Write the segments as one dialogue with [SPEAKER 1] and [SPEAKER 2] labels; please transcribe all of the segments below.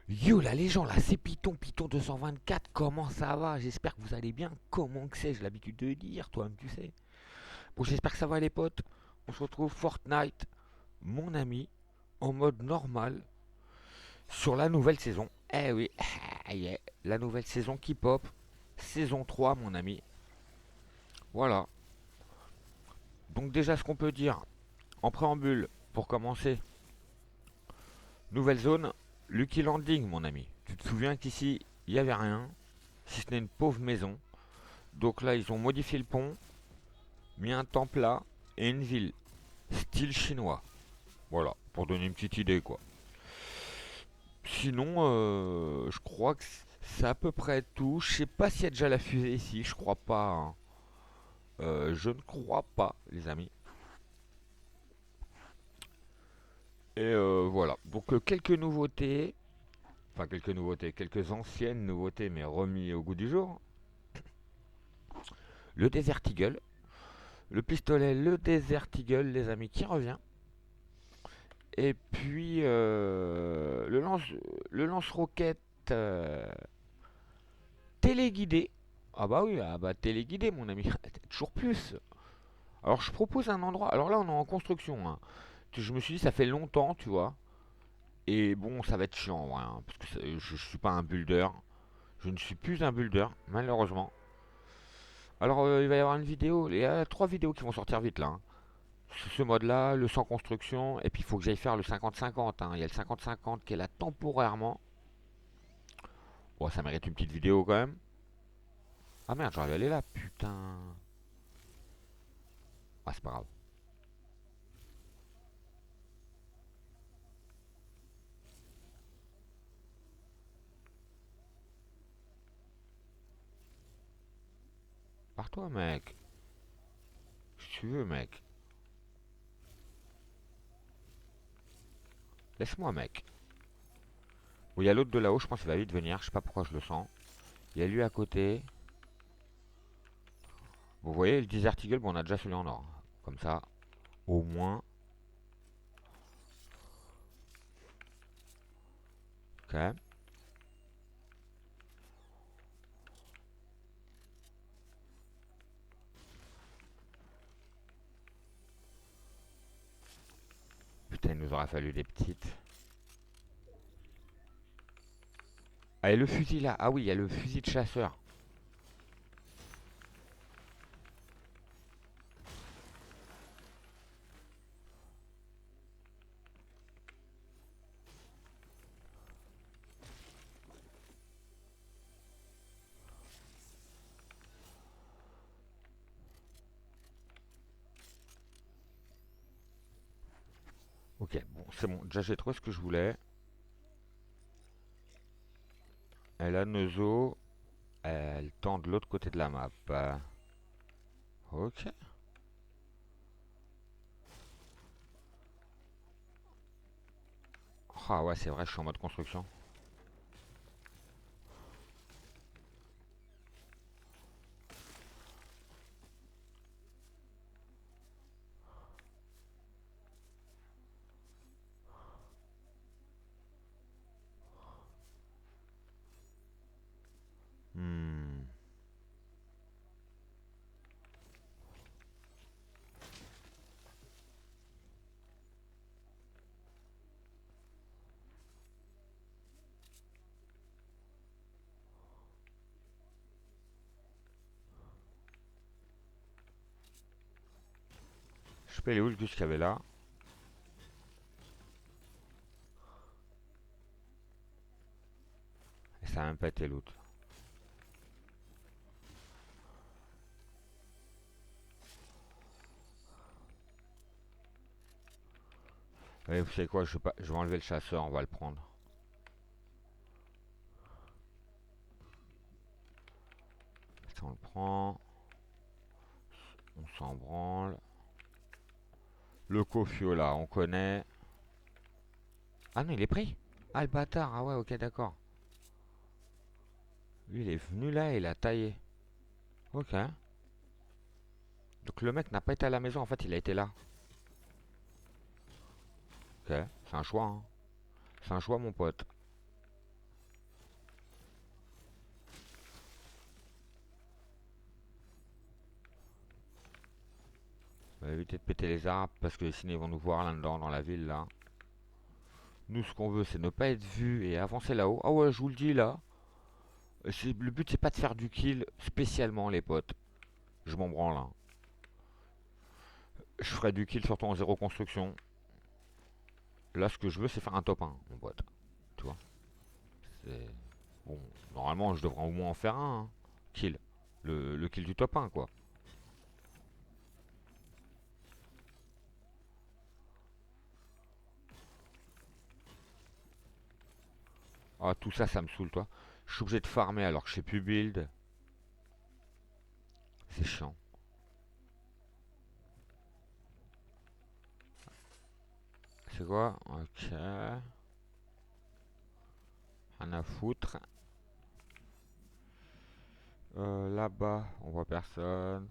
[SPEAKER 1] Yo là les gens là, c'est Python 224, comment ça va? J'espère que vous allez bien. Comment que c'est? J'ai l'habitude de dire, toi-même tu sais. Bon, j'espère que ça va les potes. On se retrouve Fortnite, mon ami, en mode normal, sur la nouvelle saison. Eh oui, yeah, la nouvelle saison qui pop. Saison 3 mon ami. Voilà. Donc déjà ce qu'on peut dire, en préambule, pour commencer, nouvelle zone, Lucky Landing mon ami. Tu te souviens qu'ici, il n'y avait rien, si ce n'est une pauvre maison. Donc là, ils ont modifié le pont, mis un temple là et une ville, style chinois. Voilà, pour donner une petite idée quoi. Sinon, je crois que c'est à peu près tout. Je sais pas s'il y a déjà la fusée ici, je crois pas, hein. Je ne crois pas, les amis. Et voilà. Donc quelques nouveautés, enfin quelques nouveautés, quelques anciennes nouveautés, mais remis au goût du jour. Le Desert Eagle, le pistolet, le Desert Eagle, les amis, qui revient. Et puis le lance-roquette téléguidé. Ah bah oui, ah bah téléguidé mon ami, toujours plus. Alors je propose un endroit. Alors là on est en construction, hein. Je me suis dit ça fait longtemps, tu vois. Et bon ça va être chiant, ouais, hein, parce que je suis pas un builder. Je ne suis plus un builder, malheureusement. Alors il va y avoir une vidéo, il y a trois vidéos qui vont sortir vite là, hein. Ce mode-là, le sans construction, et puis il faut que j'aille faire le 50-50, hein. Il y a le 50-50 qui est là temporairement. Bon, ça mérite une petite vidéo quand même. Ah merde, j'aurais dû aller là, putain. Ah, c'est pas grave. Pars-toi, mec. Si tu veux, mec. Laisse-moi, mec. Bon, il y a l'autre de là-haut, je pense qu'il va vite venir. Je sais pas pourquoi je le sens. Il y a lui à côté. Vous voyez, le Desert Eagle, bon, on a déjà celui en or. Comme ça, au moins. Ok. Putain, il nous aura fallu des petites. Ah, et le fusil là. Ah oui, il y a le fusil de chasseur. Ok, bon, c'est bon. Déjà, j'ai trouvé ce que je voulais. Et là, Neuzo, elle tend de l'autre côté de la map. Ok. Ah ouais, c'est vrai, je suis en mode construction. Hmm. Je sais pas, il est où le gus qu'il y avait là. Et ça a même pas été l'autre. Allez, vous savez quoi, je vais enlever le chasseur, on va le prendre. Ça, on le prend. On s'en branle. Le Kofio là, on connaît. Ah non, il est pris. Ah le bâtard, ah ouais, ok, d'accord. Lui, il est venu là et il a taillé. Ok. Donc le mec n'a pas été à la maison, en fait, il a été là. Ok, c'est un choix, hein. C'est un choix, mon pote. va éviter de péter les arbres parce que sinon ils vont nous voir là-dedans dans la ville là. Nous ce qu'on veut c'est ne pas être vu et avancer là-haut. Ah ouais je vous le dis là. Le but c'est pas de faire du kill spécialement les potes. Je m'en branle hein. Je ferai du kill surtout en zéro construction. Là ce que je veux c'est faire un top 1 mon pote. Tu vois. C'est. Bon. Normalement je devrais au moins en faire un hein. Kill. Le kill du top 1 quoi. Ah tout ça ça me saoule toi. Je suis obligé de farmer alors que je sais plus build. C'est chiant. C'est quoi? Ok. Rien à foutre. Là-bas, on voit personne.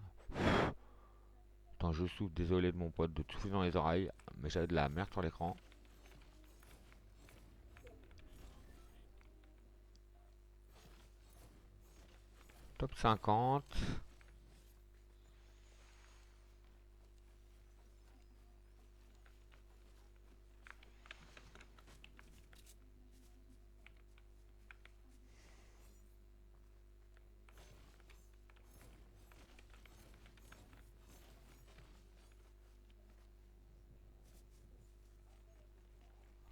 [SPEAKER 1] Attends, je souffle, désolé de mon pote de tout dans les oreilles, mais j'avais de la merde sur l'écran. Top 50.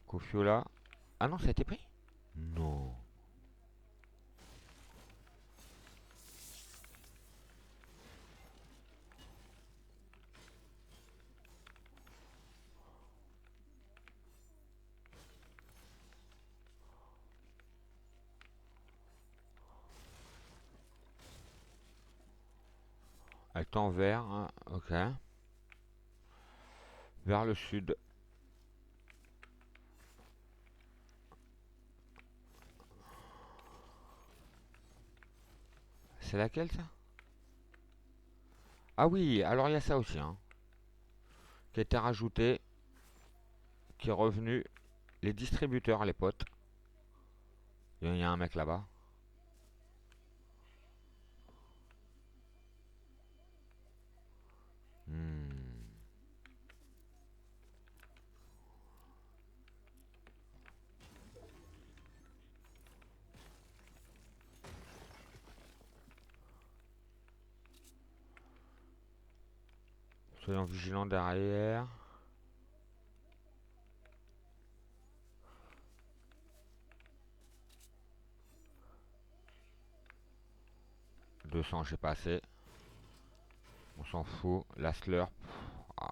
[SPEAKER 1] Kofiola. Ah non, ça a été pris? Non. Elle est en vert, hein. Ok. Vers le sud. C'est laquelle ça? Ah oui, alors il y a ça aussi, hein. Qui a été rajouté, qui est revenu. Les distributeurs, les potes. Il y a un mec là-bas. Hmm. Soyons vigilants derrière. 200, j'ai pas assez. On s'en fout. La slurp. Ah,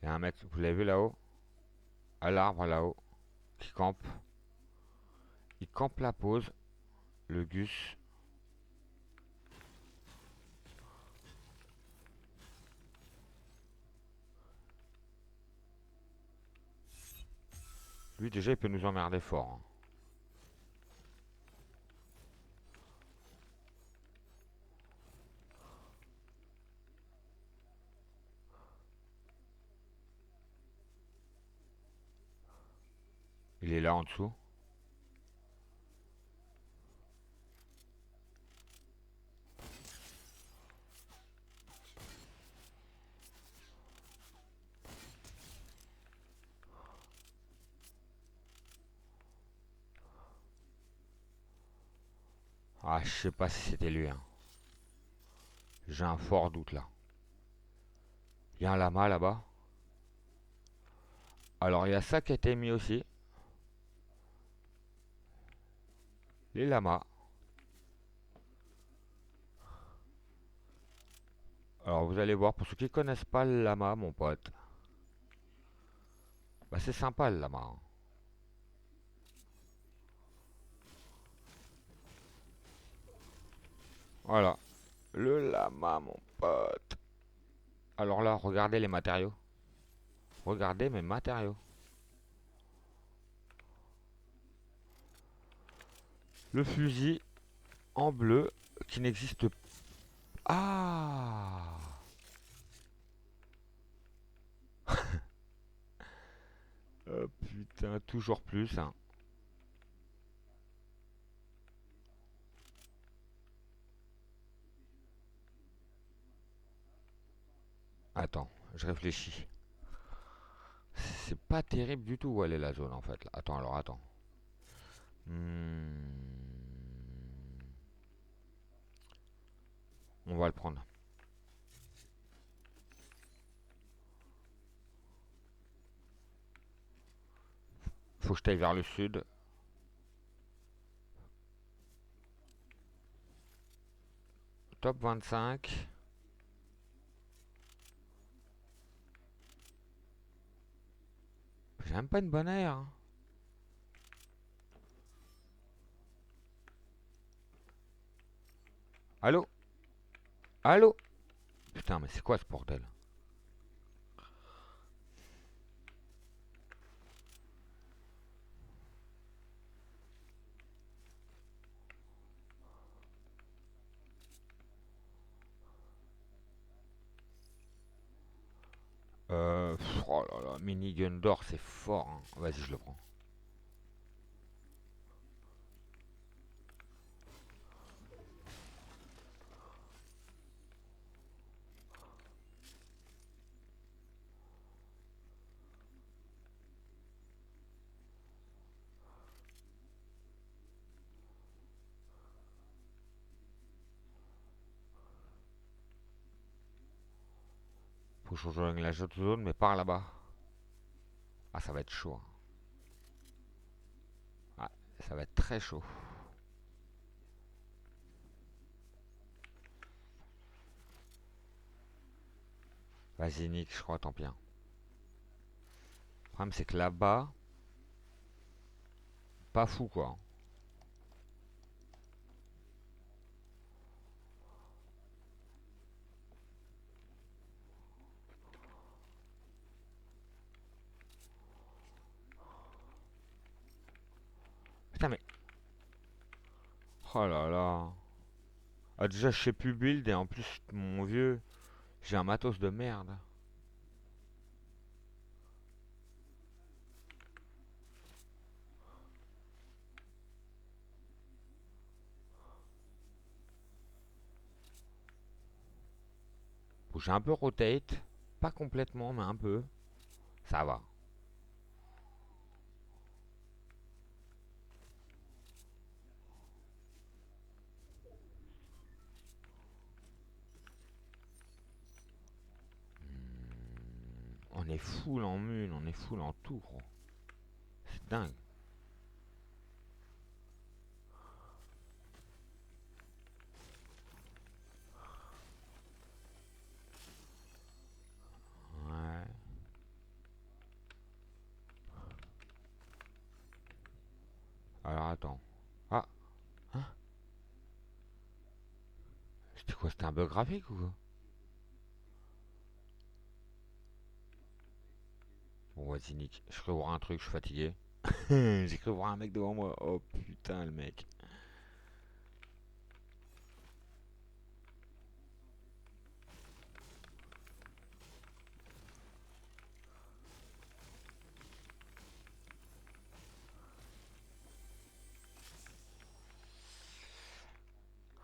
[SPEAKER 1] il y a un mec, vous l'avez vu là-haut? À l'arbre là-haut. Qui campe. Il campe la pause. Le Gus. Lui déjà il peut nous emmerder fort, hein. Il est là en dessous. Ah, je sais pas si c'était lui, hein. J'ai un fort doute là. Il y a un lama là-bas. Alors il y a ça qui a été mis aussi. Les lamas. Alors vous allez voir, pour ceux qui connaissent pas le lama, mon pote. Bah c'est sympa le lama, hein. Voilà. Le lama, mon pote. Alors là, regardez les matériaux. Regardez mes matériaux. Le fusil en bleu qui n'existe pas. Ah. Oh putain, toujours plus, hein. Attends, je réfléchis. C'est pas terrible du tout où elle est la zone en fait. Là. Attends, alors attends. Hmm, on va le prendre. Faut que je t'aille vers le sud. Top 25. J'ai même pas une bonne aire. Hein. Allô? Allô? Putain, mais c'est quoi ce bordel? Oh là là, minigun d'or, c'est fort. Hein. Vas-y, je le prends. Faut que je rejoigne la zone, mais par là-bas. Ah, ça va être chaud. Hein. Ah, ça va être très chaud. Vas-y, Nick, je crois, tant pis. Hein. Le problème, c'est que là-bas, pas fou, quoi. Hein. Putain, mais... Oh là là. Ah, déjà, je sais plus build, et en plus, mon vieux, j'ai un matos de merde. Faut que j'ai un peu rotate. Pas complètement, mais un peu. Ça va. On est full en mule, on est full en tout, gros. C'est dingue. Ouais. Alors attends. Ah, hein. C'était quoi? C'était un bug graphique ou quoi? Bon, vas-y, Nick. Je cru voir un truc, je suis fatigué. J'ai cru voir un mec devant moi. Oh putain, le mec.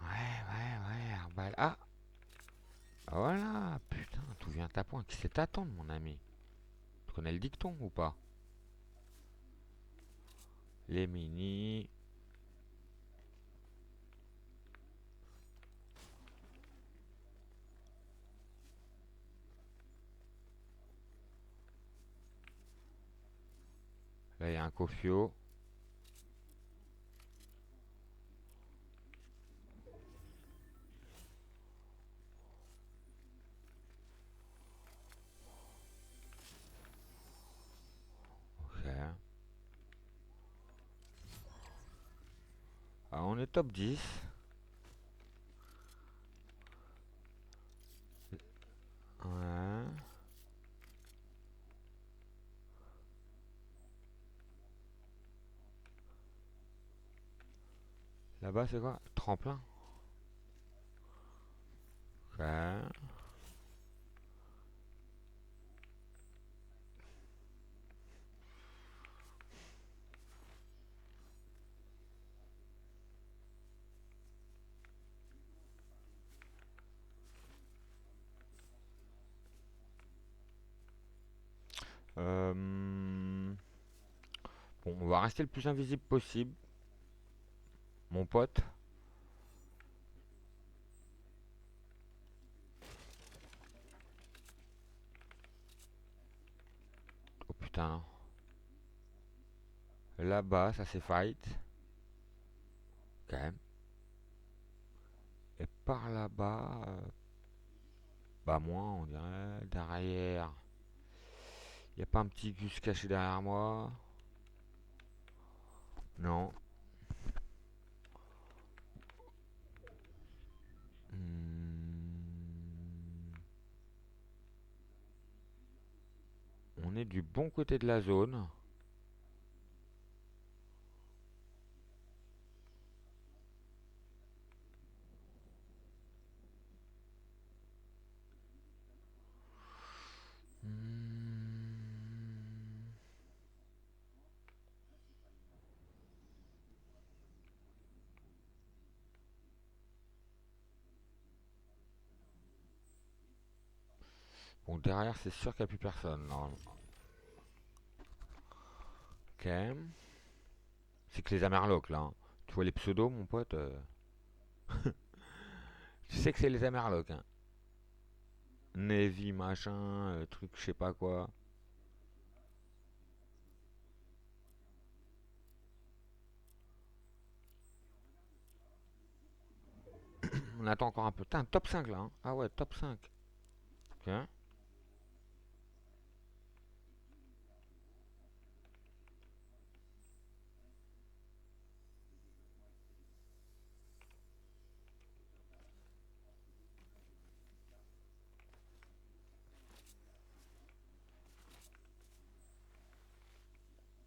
[SPEAKER 1] Ouais, ouais, ouais. Arbalète. Ah, voilà. Putain, tout vient à point. Qui sait t'attendre, mon ami? Tu connais le dicton ou pas? Les mini. Là, il y a un Kofio. Ok. Ah, on est top 10. Ouais. Là-bas, c'est quoi? Tremplin. Ok. Euh, Bon, on va rester le plus invisible possible, mon pote. Oh putain. Là-bas, ça c'est fight. Quand même. Et par là-bas, bah moi, on dirait derrière. Y a pas un petit gus caché derrière moi? Non. Hmm, on est du bon côté de la zone. Hmm, bon, derrière, c'est sûr qu'il n'y a plus personne, normalement. Ok. C'est que les Amerlocs, là, hein. Tu vois les pseudos, mon pote, tu sais que c'est les Amerlocs, hein. Navy, machin, truc, je sais pas quoi. On attend encore un peu. Putain, top 5 là, hein. Ah ouais, top 5. Ok.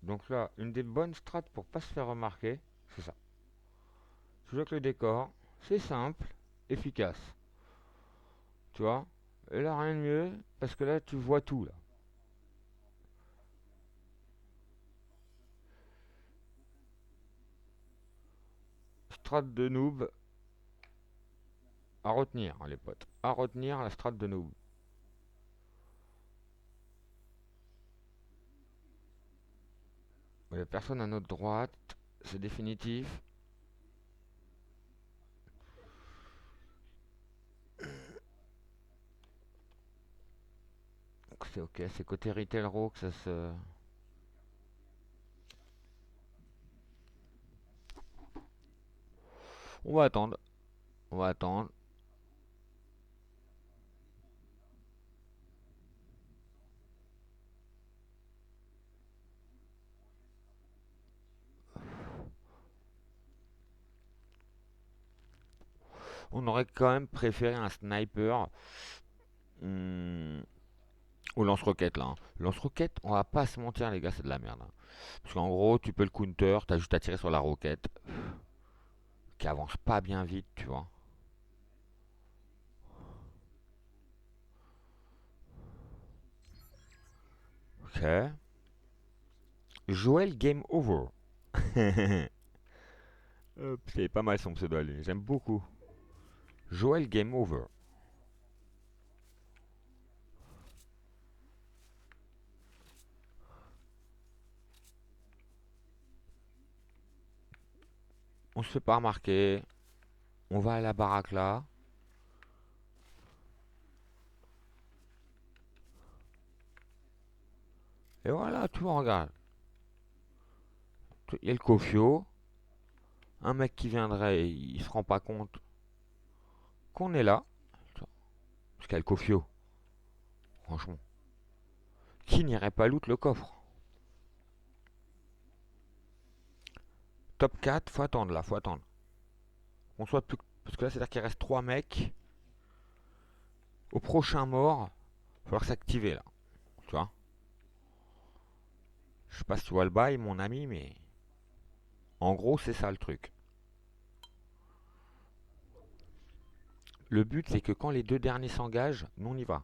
[SPEAKER 1] Donc là, une des bonnes strats pour pas se faire remarquer, c'est ça. Tu joues avec le décor, c'est simple, efficace. Tu vois. Et là, rien de mieux, parce que là, tu vois tout, là. Strat de noob à retenir, hein, les potes. À retenir la strat de noob. Il n'y a personne à notre droite, c'est définitif. Donc c'est ok, c'est côté Retail Row que ça se. On va attendre, on va attendre. On aurait quand même préféré un sniper hmm, au lance-roquette là, hein. Lance-roquette, on va pas se mentir les gars, c'est de la merde, hein. Parce qu'en gros, tu peux le counter, t'as juste à tirer sur la roquette, qui avance pas bien vite, tu vois. Ok. Joël Game Over. C'est pas mal son pseudo, lui. J'aime beaucoup. Joël Game Over. On se fait pas remarquer. On va à la baraque là. Et voilà, tu vois, regarde. Il y a le Kofio. Un mec qui viendrait, il se rend pas compte qu'on est là. Parce qu'il y a le Kofio. Franchement. Qui n'irait pas loot le coffre? Top 4, faut attendre là, faut attendre. On soit plus. Parce que là, c'est-à-dire qu'il reste 3 mecs. Au prochain mort, il va falloir s'activer là. Tu vois. Je sais pas si tu vois le bail, mon ami, mais. En gros, c'est ça le truc. Le but, c'est que quand les deux derniers s'engagent, nous on y va.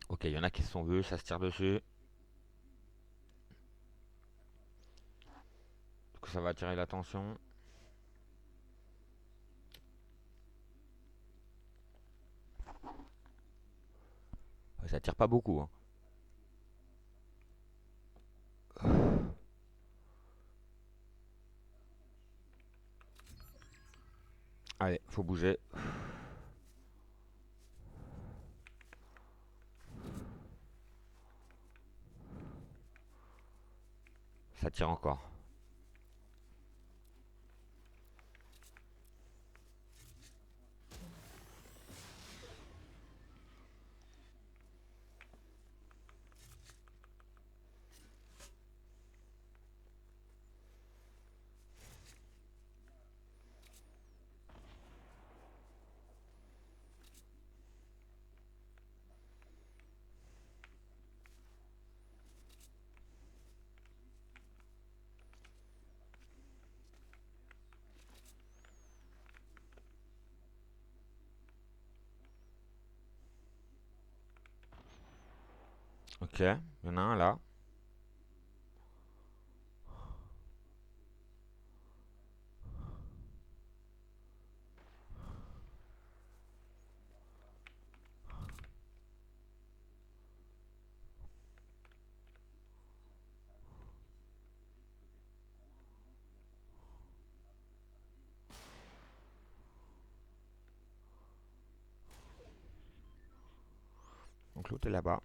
[SPEAKER 1] Ok, il y en a qui se sont vus, ça se tire dessus. ça va attirer l'attention. Ça attire pas beaucoup, hein. Allez, faut bouger. Ça tire encore. Ok, il y en a un là. Donc l'autre est là-bas.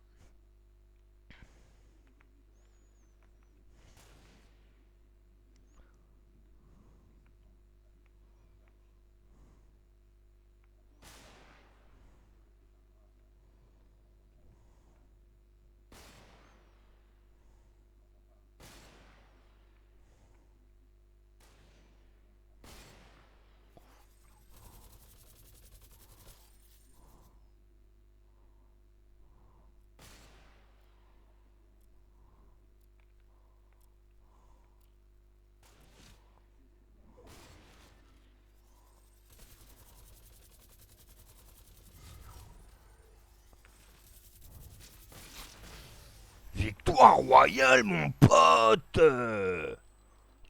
[SPEAKER 1] Victoire royale, mon pote.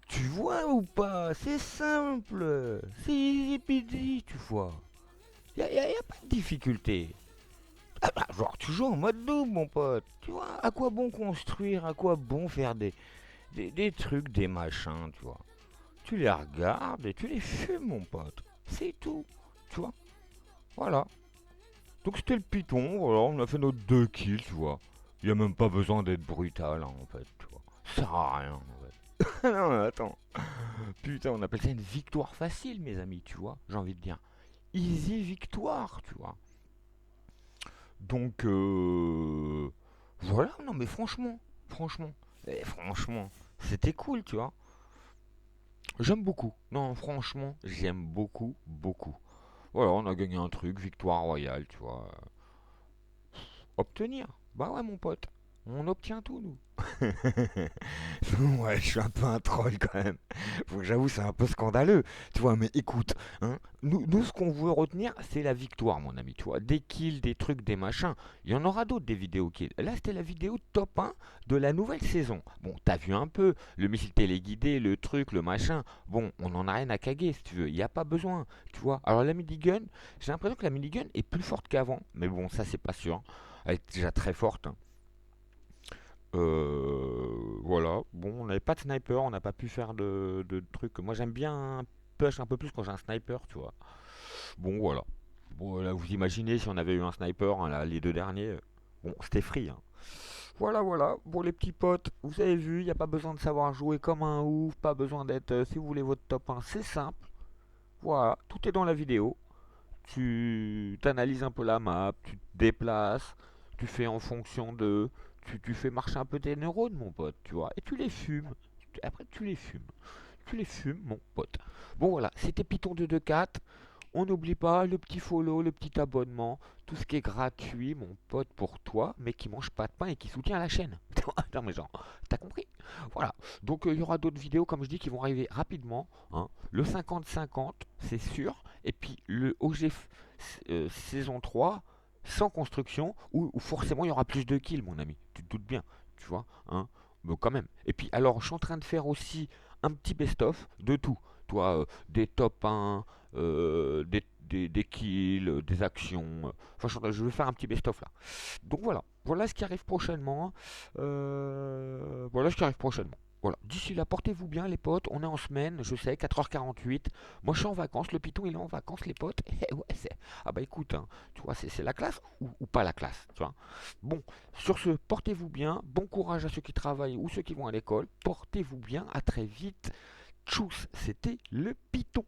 [SPEAKER 1] Tu vois ou pas? C'est simple. C'est easy peasy, tu vois. Y a pas de difficulté. Ah bah, genre, tu joues en mode double, mon pote. Tu vois, à quoi bon construire? À quoi bon faire des trucs, des machins, tu vois? Tu les regardes et tu les fumes, mon pote. C'est tout. Tu vois? Voilà. Donc c'était le Python, voilà, on a fait nos 2 kills, tu vois. Il y a même pas besoin d'être brutal, hein, en fait, tu vois. Ça sert à rien, en fait. Non, mais attends. Putain, on appelle ça une victoire facile, mes amis, tu vois. J'ai envie de dire. Easy victoire, tu vois. Donc, voilà, non, mais franchement, franchement, c'était cool, tu vois. J'aime beaucoup. Non, franchement, j'aime beaucoup, beaucoup. Voilà, on a gagné un truc, victoire royale, tu vois. Obtenir. Bah ouais, mon pote. On obtient tout, nous. Ouais, je suis un peu un troll quand même. Faut que j'avoue, c'est un peu scandaleux. Tu vois, mais écoute, hein, nous, ce qu'on veut retenir, c'est la victoire, mon ami. Tu vois, des kills, des trucs, des machins. Il y en aura d'autres, des vidéos kills. Là, c'était la vidéo top 1 de la nouvelle saison. Bon, t'as vu un peu le missile téléguidé, le truc, le machin. Bon, on en a rien à caguer, si tu veux. Il n'y a pas besoin. Tu vois, alors la minigun, j'ai l'impression que la minigun est plus forte qu'avant. Mais bon, ça, c'est pas sûr. Elle est déjà très forte, hein. Voilà. Bon, on n'avait pas de sniper, on n'a pas pu faire de trucs. Moi, j'aime bien push un peu plus quand j'ai un sniper, tu vois. Bon, voilà. Bon, là, vous imaginez si on avait eu un sniper, hein, là, les 2 derniers. Bon, c'était free, hein. Voilà, voilà. Bon, les petits potes, vous avez vu, il n'y a pas besoin de savoir jouer comme un ouf, pas besoin d'être. Si vous voulez votre top 1, c'est simple. Voilà, tout est dans la vidéo. Tu t'analyses un peu la map, tu te déplaces, tu fais en fonction de. Tu fais marcher un peu tes neurones, mon pote, tu vois, et tu les fumes. Après, tu les fumes. Tu les fumes, mon pote. Bon, voilà, c'était Python 224. On n'oublie pas le petit follow, le petit abonnement, tout ce qui est gratuit, mon pote, pour toi, mais qui mange pas de pain et qui soutient la chaîne. Non, mais genre, t'as compris? Voilà. Donc, il y aura d'autres vidéos, comme je dis, qui vont arriver rapidement, hein. Le 50-50, c'est sûr. Et puis, le OG saison 3, sans construction, où forcément il y aura plus de kills, mon ami. Tu te doutes bien, tu vois, hein. Mais quand même. Et puis, alors, je suis en train de faire aussi un petit best-of de tout. Toi, des top 1, des kills, des actions. Enfin, je vais faire un petit best-of là. Donc voilà, voilà ce qui arrive prochainement. Voilà ce qui arrive prochainement. Voilà. D'ici là, portez-vous bien les potes, on est en semaine, je sais, 4h48. Moi je suis en vacances, le Python il est en vacances les potes. Eh ouais, ah bah écoute, hein, tu vois, c'est la classe ou pas la classe, tu vois. Bon, sur ce, portez-vous bien, bon courage à ceux qui travaillent ou ceux qui vont à l'école, portez-vous bien, à très vite. Tchuss, c'était le Python.